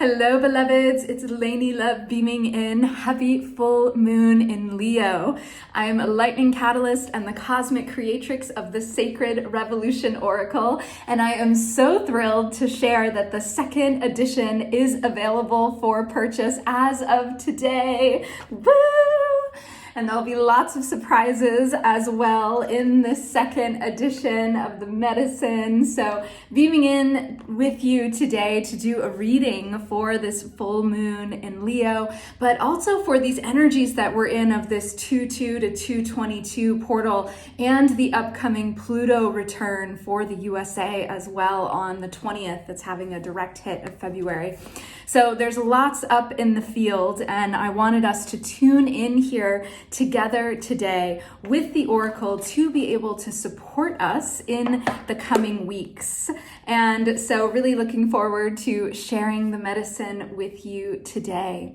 Hello, beloveds. It's Lainey Love beaming in. Happy full moon in Leo. I am a lightning catalyst and the cosmic creatrix of the Sacred Revolution Oracle, and I am so thrilled to share that the second edition is available for purchase as of today. Woo! And there'll be lots of surprises as well in this second edition of the medicine. So beaming in with you today to do a reading for this full moon in Leo, but also for these energies that we're in of this 2-2 to 222 portal and the upcoming Pluto return for the USA as well on the 20th. That's having a direct hit of February. So there's lots up in the field, and I wanted us to tune in here together today with the Oracle to be able to support us in the coming weeks. And so really looking forward to sharing the medicine with you today.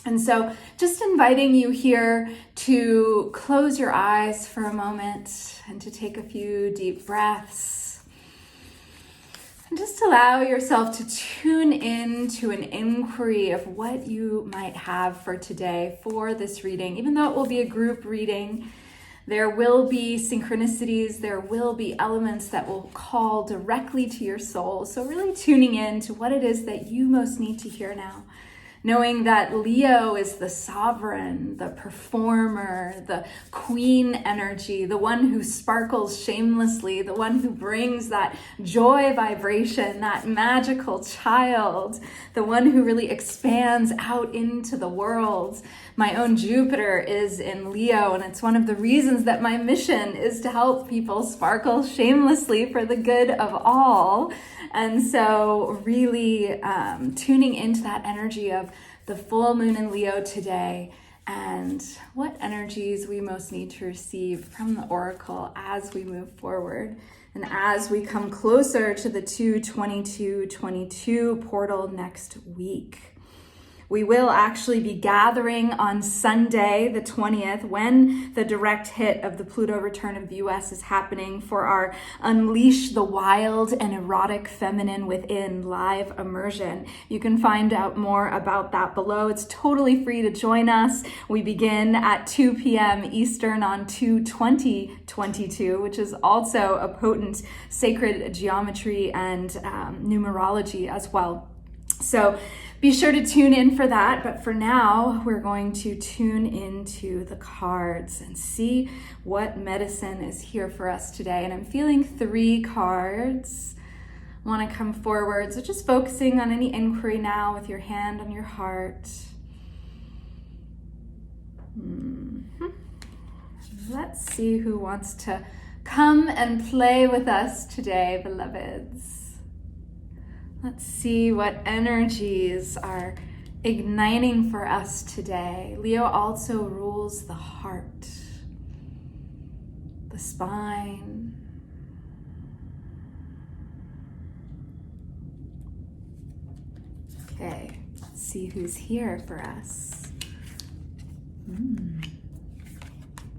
And so just inviting you here to close your eyes for a moment and to take a few deep breaths. And just allow yourself to tune in to an inquiry of what you might have for today for this reading. Even though it will be a group reading, there will be synchronicities, there will be elements that will call directly to your soul. So really tuning in to what it is that you most need to hear now. Knowing that Leo is the sovereign, the performer, the queen energy, the one who sparkles shamelessly, the one who brings that joy vibration, that magical child, the one who really expands out into the world. My own Jupiter is in Leo, and it's one of the reasons that my mission is to help people sparkle shamelessly for the good of all. And so really tuning into that energy of the full moon in Leo today and what energies we most need to receive from the Oracle as we move forward and as we come closer to the 2/22/22 portal next week. We will actually be gathering on Sunday, the 20th, when the direct hit of the Pluto return of the US is happening for our Unleash the Wild and Erotic Feminine Within live immersion. You can find out more about that below. It's totally free to join us. We begin at 2 p.m. Eastern on 2/20/22, which is also a potent sacred geometry and numerology as well. So be sure to tune in for that, but for now, we're going to tune into the cards and see what medicine is here for us today. And I'm feeling 3 cards. Want to come forward, so just focusing on any inquiry now with your hand on your heart. Let's see who wants to come and play with us today, beloveds. Let's see what energies are igniting for us today. Leo also rules the heart, the spine. Okay, let's see who's here for us.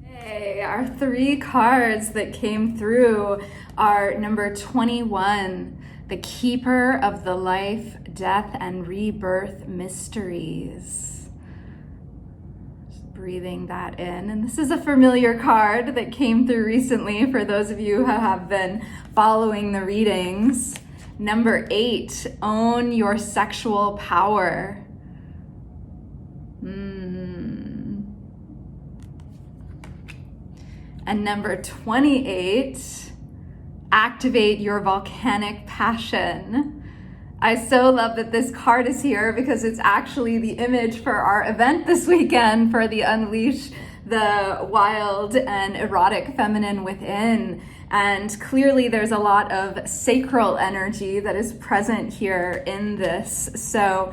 Okay, our 3 cards that came through are number 21. The keeper of the life, death, and rebirth mysteries. Just breathing that in. And this is a familiar card that came through recently for those of you who have been following the readings. Number 8, own your sexual power. And number 28, activate your volcanic passion. I so love that this card is here because it's actually the image for our event this weekend for the Unleash the Wild and Erotic Feminine Within. And clearly there's a lot of sacral energy that is present here in this. So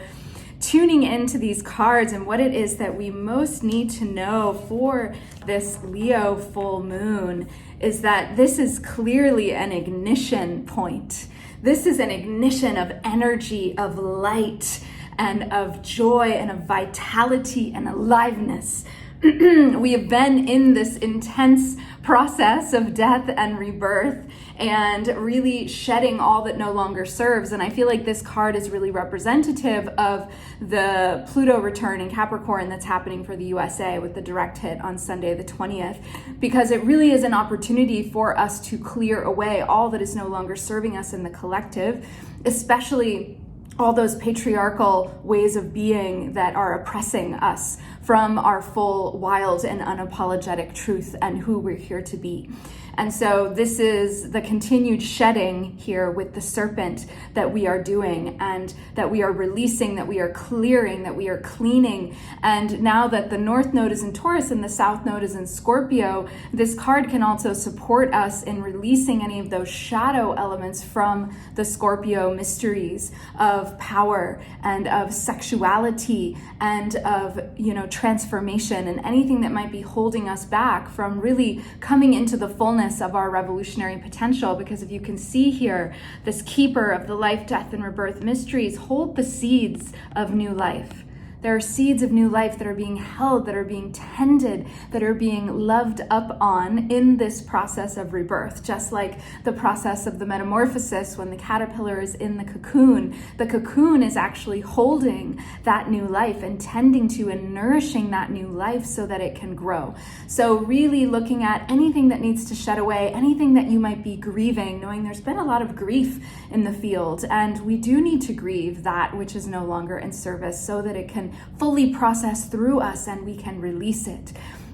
tuning into these cards and what it is that we most need to know for this Leo full moon is that this is clearly an ignition point. This is an ignition of energy, of light, and of joy, and of vitality and aliveness. We have been in this intense process of death and rebirth, and really shedding all that no longer serves. And I feel like this card is really representative of the Pluto return in Capricorn that's happening for the USA with the direct hit on Sunday the 20th, because it really is an opportunity for us to clear away all that is no longer serving us in the collective, especially all those patriarchal ways of being that are oppressing us from our full, wild, and unapologetic truth and who we're here to be. And so this is the continued shedding here with the serpent that we are doing, and that we are releasing, that we are clearing, that we are cleaning. And now that the North Node is in Taurus and the South Node is in Scorpio, this card can also support us in releasing any of those shadow elements from the Scorpio mysteries of power and of sexuality and of, transformation, and anything that might be holding us back from really coming into the fullness of our revolutionary potential. Because if you can see here, this keeper of the life, death, and rebirth mysteries hold the seeds of new life. There are seeds of new life that are being held, that are being tended, that are being loved up on in this process of rebirth. Just like the process of the metamorphosis, when the caterpillar is in the cocoon is actually holding that new life and tending to and nourishing that new life so that it can grow. So really looking at anything that needs to shed away, anything that you might be grieving, knowing there's been a lot of grief in the field, and we do need to grieve that which is no longer in service so that it can fully process through us and we can release it.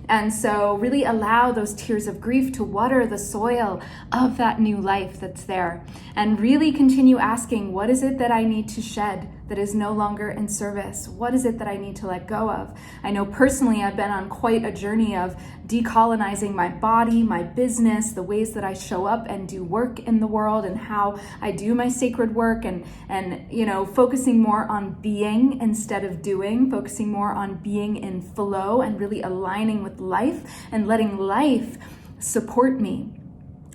And so really allow those tears of grief to water the soil of that new life that's there, and really continue asking, what is it that I need to shed that is no longer in service? What is it that I need to let go of? I know personally I've been on quite a journey of decolonizing my body, my business, the ways that I show up and do work in the world, and how I do my sacred work, and focusing more on being instead of doing, focusing more on being in flow and really aligning with life and letting life support me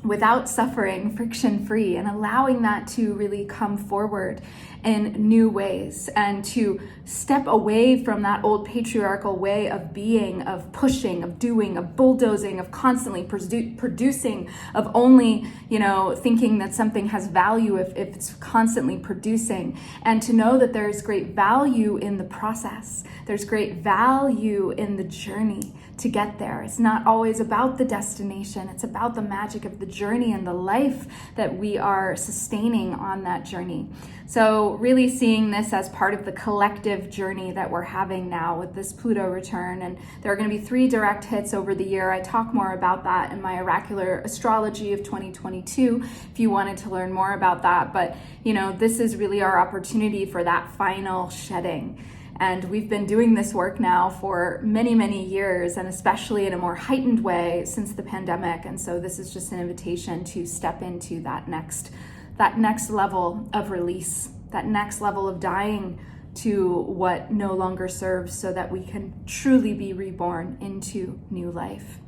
without suffering, friction-free, and allowing that to really come forward in new ways, and to step away from that old patriarchal way of being, of pushing, of doing, of bulldozing, of constantly producing, of only, thinking that something has value if it's constantly producing, and to know that there's great value in the process. There's great value in the journey to get there. It's not always about the destination. It's about the magic of the journey and the life that we are sustaining on that journey. So really seeing this as part of the collective journey that we're having now with this Pluto return. And there are going to be 3 direct hits over the year. I talk more about that in my oracular astrology of 2022 if you wanted to learn more about that. But this is really our opportunity for that final shedding. And we've been doing this work now for many, many years, and especially in a more heightened way since the pandemic. And so this is just an invitation to step into that next level of release, that next level of dying to what no longer serves, so that we can truly be reborn into new life.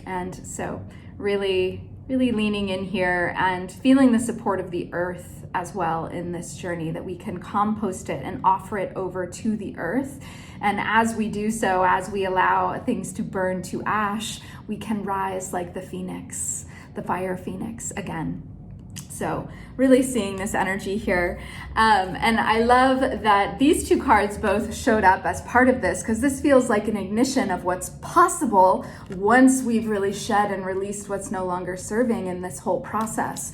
And so really leaning in here and feeling the support of the earth as well in this journey, that we can compost it and offer it over to the earth. And as we do so, as we allow things to burn to ash, we can rise like the phoenix, the fire phoenix again. So really seeing this energy here. And I love that these 2 cards both showed up as part of this, because this feels like an ignition of what's possible once we've really shed and released what's no longer serving in this whole process.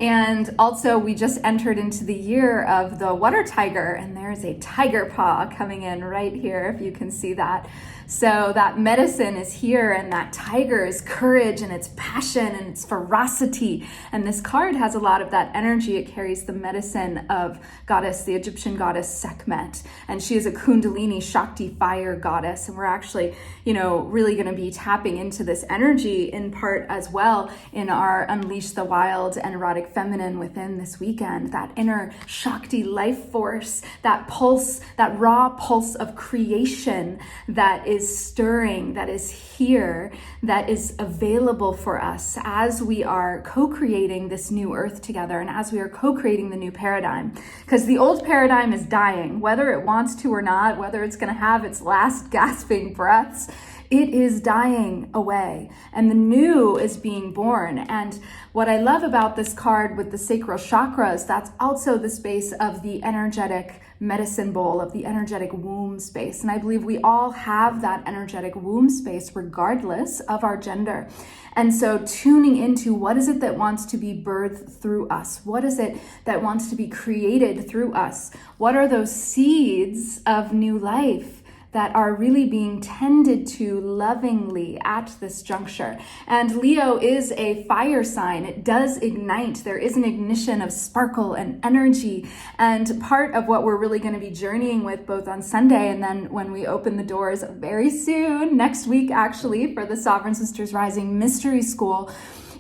And also we just entered into the year of the water tiger, and there's a tiger paw coming in right here, if you can see that. So that medicine is here, and that tiger is courage and it's passion and it's ferocity. And this card has a lot of that energy. It carries the medicine of the Egyptian goddess Sekhmet. And she is a Kundalini Shakti fire goddess. And we're actually, really going to be tapping into this energy in part as well in our Unleash the Wild and Erotic Feminine within this weekend. That inner Shakti life force, that pulse, that raw pulse of creation that is stirring, that is here, that is available for us as we are co-creating this new earth together, and as we are co-creating the new paradigm. Because the old paradigm is dying, whether it wants to or not, whether it's going to have its last gasping breaths. it is dying away and the new is being born. And what I love about this card with the sacral chakras, that's also the space of the energetic medicine bowl, of the energetic womb space. And I believe we all have that energetic womb space regardless of our gender. And so tuning into what is it that wants to be birthed through us? What is it that wants to be created through us? What are those seeds of new life that are really being tended to lovingly at this juncture? And Leo is a fire sign. It does ignite. There is an ignition of sparkle and energy. And part of what we're really going to be journeying with both on Sunday and then when we open the doors very soon, next week actually, for the Sovereign Sisters Rising Mystery School,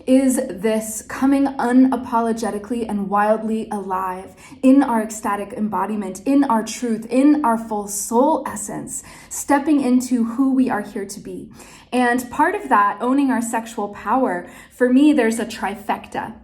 is this coming unapologetically and wildly alive in our ecstatic embodiment, in our truth, in our full soul essence, stepping into who we are here to be. And part of that, owning our sexual power, for me, there's a trifecta.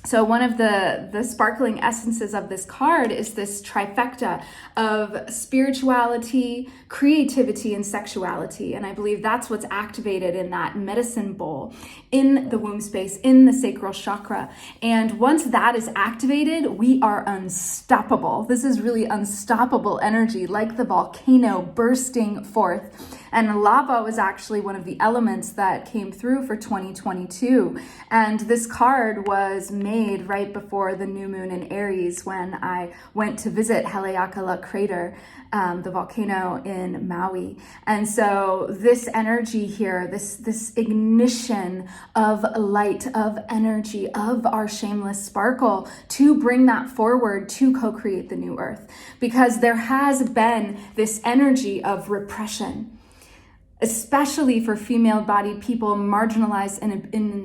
So one of the sparkling essences of this card is this trifecta of spirituality, creativity, and sexuality. And I believe that's what's activated in that medicine bowl, in the womb space, in the sacral chakra. And once that is activated, we are unstoppable. This is really unstoppable energy, like the volcano bursting forth. And lava was actually one of the elements that came through for 2022. And this card was made right before the new moon in Aries when I went to visit Haleakala Crater, the volcano in Maui. And so this energy here, this ignition of light, of energy, of our shameless sparkle to bring that forward to co-create the new earth. Because there has been this energy of repression, especially for female-bodied people, marginalized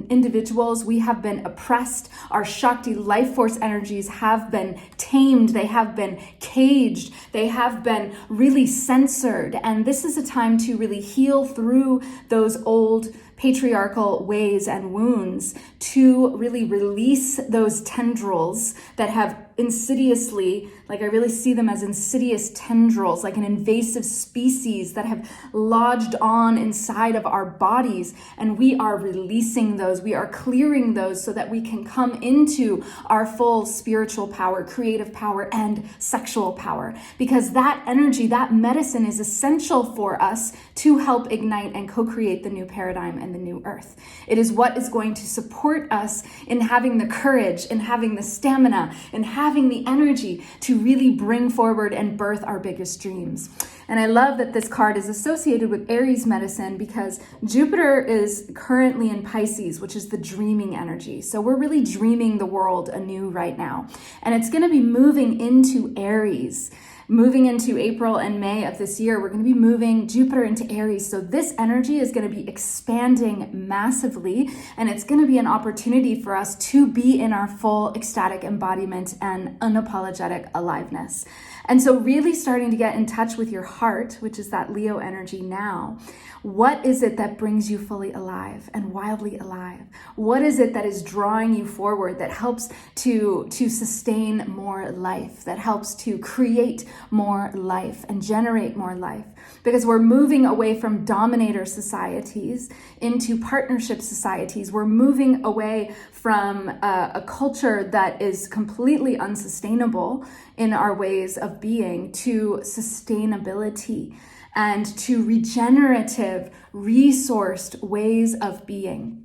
individuals. We have been oppressed. Our Shakti life force energies have been tamed. They have been caged. They have been really censored. And this is a time to really heal through those old patriarchal ways and wounds, to really release those tendrils that have insidiously, like I really see them as insidious tendrils, like an invasive species that have lodged on inside of our bodies. And we are releasing those. We are clearing those so that we can come into our full spiritual power, creative power, and sexual power. Because that energy, that medicine is essential for us to help ignite and co-create the new paradigm and the new earth. It is what is going to support us in having the courage, in having the stamina, in having the energy to really bring forward and birth our biggest dreams. And I love that this card is associated with Aries medicine because Jupiter is currently in Pisces, which is the dreaming energy. So we're really dreaming the world anew right now. And it's going to be moving into Aries. Moving into April and May of this year, we're going to be moving Jupiter into Aries. So this energy is going to be expanding massively, and it's going to be an opportunity for us to be in our full ecstatic embodiment and unapologetic aliveness. And so really starting to get in touch with your heart, which is that Leo energy now. What is it that brings you fully alive and wildly alive? What is it that is drawing you forward, that helps to sustain more life, that helps to create more life and generate more life? Because we're moving away from dominator societies into partnership societies. We're moving away from a culture that is completely unsustainable in our ways of being to sustainability and to regenerative, resourced ways of being.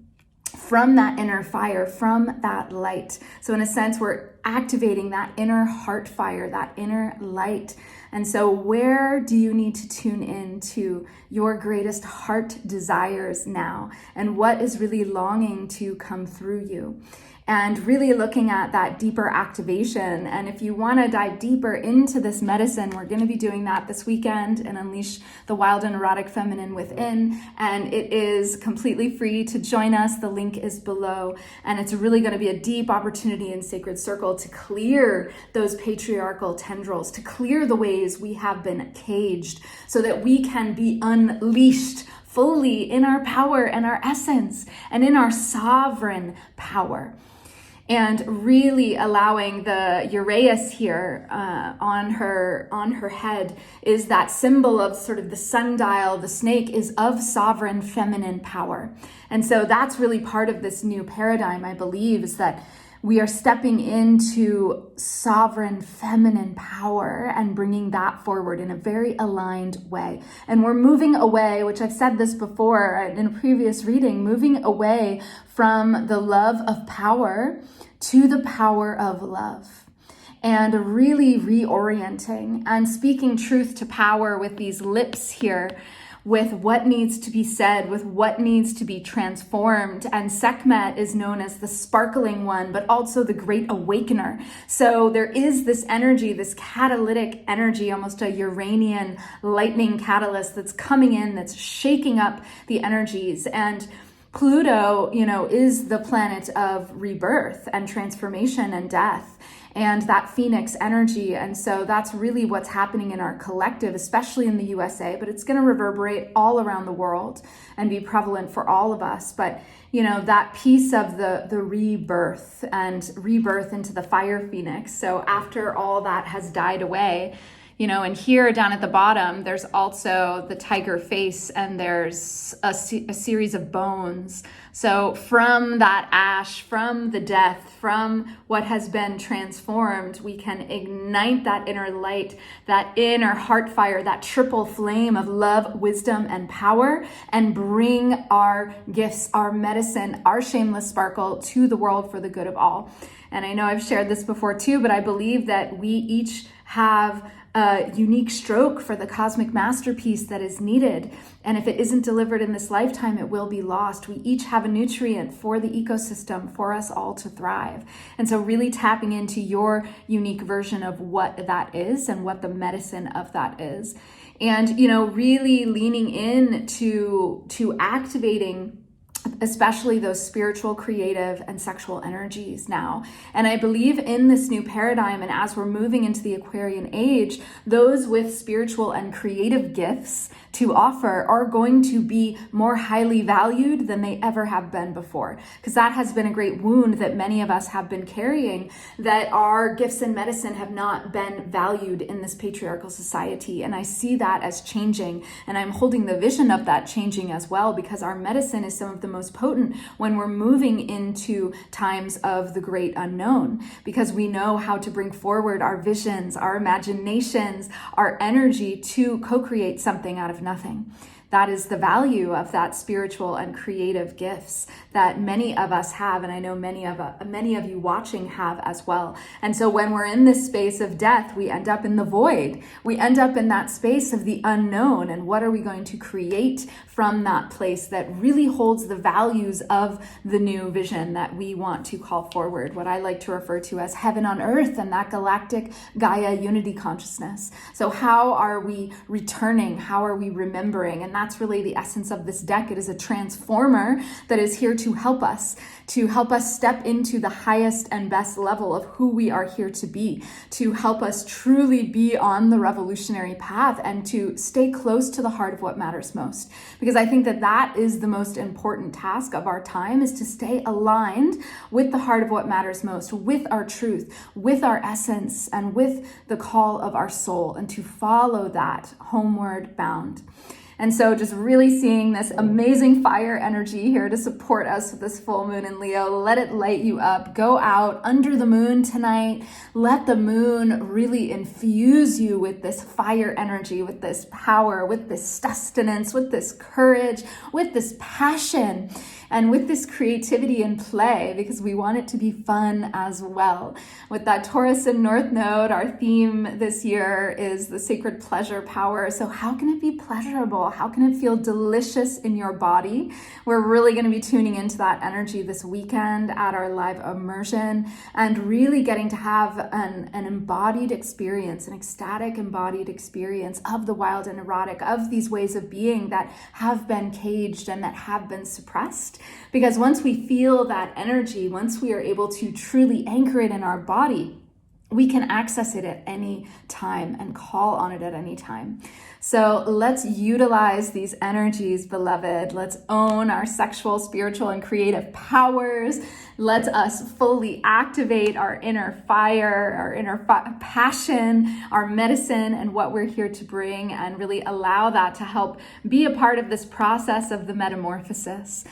From that inner fire, from that light. So in a sense, we're activating that inner heart fire, that inner light. And so where do you need to tune in to your greatest heart desires now? And what is really longing to come through you? And really looking at that deeper activation. And if you want to dive deeper into this medicine, we're going to be doing that this weekend and unleash the wild and erotic feminine within. And it is completely free to join us. The link is below. And it's really going to be a deep opportunity in Sacred Circle to clear those patriarchal tendrils, to clear the ways we have been caged so that we can be unleashed fully in our power and our essence and in our sovereign power. and really allowing the uraeus here on her head is that symbol of sort of the sundial. The snake is of sovereign feminine power. And so that's really part of this new paradigm, I believe, is that we are stepping into sovereign feminine power and bringing that forward in a very aligned way. And we're moving away, which I've said this before in a previous reading, moving away from the love of power to the power of love. And really reorienting and speaking truth to power with these lips here, with what needs to be said, with what needs to be transformed. And Sekhmet is known as the sparkling one, but also the great awakener. So there is this energy, this catalytic energy, almost a Uranian lightning catalyst that's coming in, that's shaking up the energies. And Pluto, is the planet of rebirth and transformation and death, and that phoenix energy. And so that's really what's happening in our collective, especially in the USA, but it's going to reverberate all around the world and be prevalent for all of us. But, that piece of the rebirth and rebirth into the fire phoenix. So after all that has died away, and here down at the bottom, there's also the tiger face, and there's a series of bones. So from that ash, from the death, from what has been transformed, we can ignite that inner light, that inner heart fire, that triple flame of love, wisdom, and power, and bring our gifts, our medicine, our shameless sparkle to the world for the good of all. And I know I've shared this before too, but I believe that we each have a unique stroke for the cosmic masterpiece that is needed. And if it isn't delivered in this lifetime, it will be lost. We each have a nutrient for the ecosystem for us all to thrive. And so really tapping into your unique version of what that is and what the medicine of that is. And, really leaning in to activating especially those spiritual, creative, and sexual energies now. And I believe in this new paradigm, and as we're moving into the Aquarian age, those with spiritual and creative gifts to offer are going to be more highly valued than they ever have been before. Because that has been a great wound that many of us have been carrying, that our gifts in medicine have not been valued in this patriarchal society. And I see that as changing, and I'm holding the vision of that changing as well, because our medicine is some of the most potent when we're moving into times of the great unknown, because we know how to bring forward our visions, our imaginations, our energy to co-create something out of nothing. That is the value of that spiritual and creative gifts that many of us have, and I know many of you watching have as well. And so when we're in this space of death, we end up in the void. We end up in that space of the unknown, and what are we going to create from that place that really holds the values of the new vision that we want to call forward, what I like to refer to as heaven on earth and that galactic Gaia unity consciousness. So how are we returning? How are we remembering? And that's really the essence of this deck. It is a transformer that is here to help us step into the highest and best level of who we are here to be, to help us truly be on the revolutionary path and to stay close to the heart of what matters most. Because I think that is the most important task of our time, is to stay aligned with the heart of what matters most, with our truth, with our essence, and with the call of our soul, and to follow that homeward bound. And so just really seeing this amazing fire energy here to support us with this full moon in Leo. Let it light you up. Go out under the moon tonight. Let the moon really infuse you with this fire energy, with this power, with this sustenance, with this courage, with this passion, and with this creativity and play, because we want it to be fun as well. With that Taurus and North Node, our theme this year is the sacred pleasure power. So how can it be pleasurable? How can it feel delicious in your body? We're really going to be tuning into that energy this weekend at our live immersion, and really getting to have an embodied experience, an ecstatic embodied experience of the wild and erotic, of these ways of being that have been caged and that have been suppressed. Because once we feel that energy, once we are able to truly anchor it in our body, we can access it at any time and call on it at any time. So let's utilize these energies, beloved. Let's own our sexual, spiritual, and creative powers. Let us fully activate our inner fire, our inner passion, our medicine, and what we're here to bring, and really allow that to help be a part of this process of the metamorphosis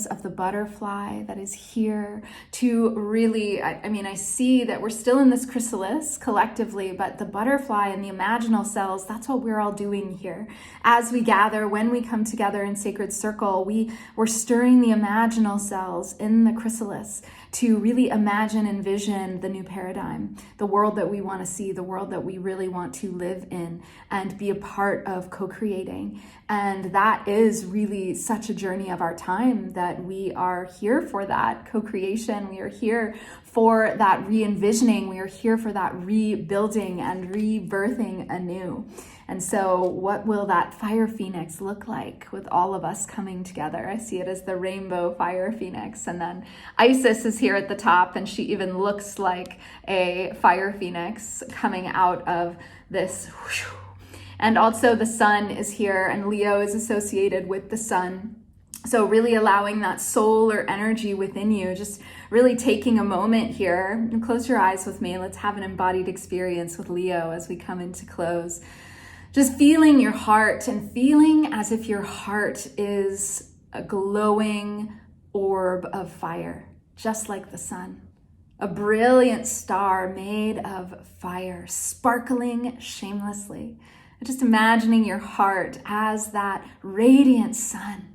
of the butterfly that is here to really, I see that we're still in this chrysalis collectively, but the butterfly and the imaginal cells, that's what we're all doing here. As we gather, when we come together in sacred circle, we're stirring the imaginal cells in the chrysalis to really imagine and envision the new paradigm, the world that we want to see, the world that we really want to live in and be a part of co-creating. And that is really such a journey of our time, that we are here for that co-creation. We are here for that re-envisioning. We are here for that rebuilding and rebirthing anew. And so what will that fire phoenix look like with all of us coming together? I see it as the rainbow fire phoenix. And then Isis is here at the top, and she even looks like a fire phoenix coming out of this. And also the sun is here, and Leo is associated with the sun. So really allowing that solar energy within you, just really taking a moment here. And close your eyes with me. Let's have an embodied experience with Leo as we come into close. Just feeling your heart and feeling as if your heart is a glowing orb of fire, just like the sun. A brilliant star made of fire, sparkling shamelessly. Just imagining your heart as that radiant sun.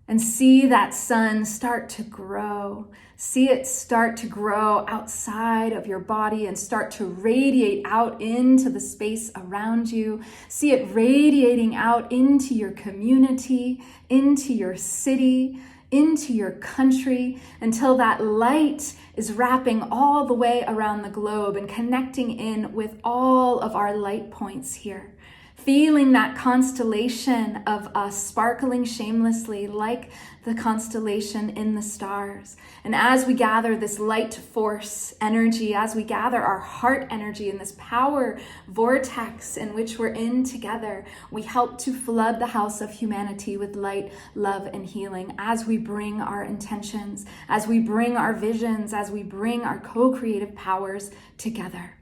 And see that sun start to grow. See it start to grow outside of your body and start to radiate out into the space around you. See it radiating out into your community, into your city, into your country, until that light is wrapping all the way around the globe and connecting in with all of our light points here. Feeling that constellation of us sparkling shamelessly like the constellation in the stars. And as we gather this light force energy, as we gather our heart energy in this power vortex in which we're in together, we help to flood the house of humanity with light, love, and healing as we bring our intentions, as we bring our visions, as we bring our co-creative powers together.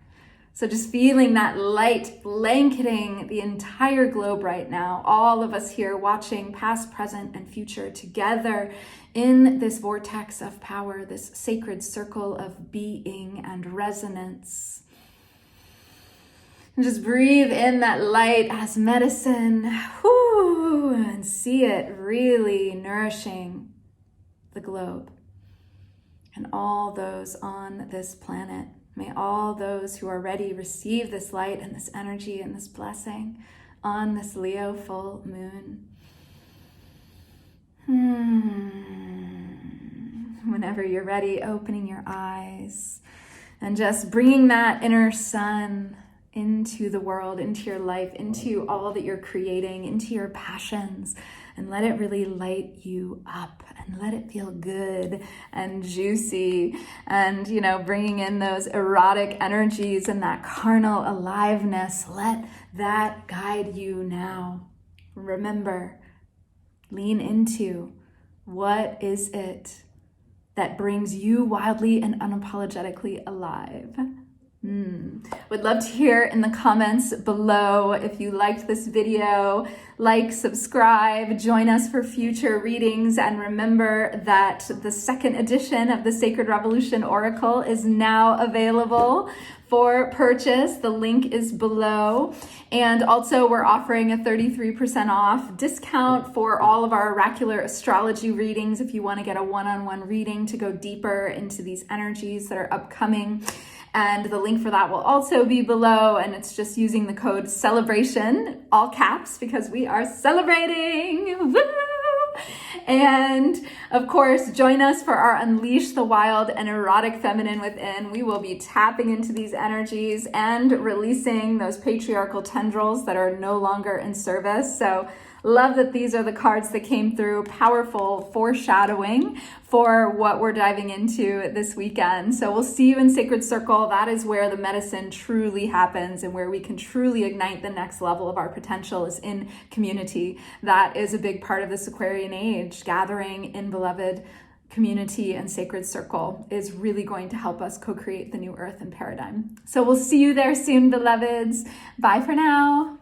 So just feeling that light blanketing the entire globe right now, all of us here watching past, present, and future together in this vortex of power, this sacred circle of being and resonance. And just breathe in that light as medicine, and see it really nourishing the globe and all those on this planet. May all those who are ready receive this light and this energy and this blessing on this Leo full moon. Whenever you're ready, opening your eyes and just bringing that inner sun into the world, into your life, into all that you're creating, into your passions, and let it really light you up and let it feel good and juicy, and, bringing in those erotic energies and that carnal aliveness. Let that guide you now. Remember, lean into what is it that brings you wildly and unapologetically alive. Would love to hear in the comments below if you liked this video. Like, subscribe, join us for future readings, and remember that the second edition of the Sacred Revolution Oracle is now available for purchase. The link is below. And also we're offering a 33% off discount for all of our oracular astrology readings if you want to get a one-on-one reading to go deeper into these energies that are upcoming. And the link for that will also be below, and it's just using the code CELEBRATION, all caps, because we are celebrating. Woo! And of course, join us for our Unleash the Wild and Erotic Feminine Within. We will be tapping into these energies and releasing those patriarchal tendrils that are no longer in service. So Love that these are the cards that came through. Powerful foreshadowing for what we're diving into this weekend. So we'll see you in Sacred Circle. That is where the medicine truly happens and where we can truly ignite the next level of our potential is in community. That is a big part of this Aquarian age. Gathering in beloved community and sacred circle is really going to help us co-create the new earth and paradigm. So we'll see you there soon, beloveds. Bye for now.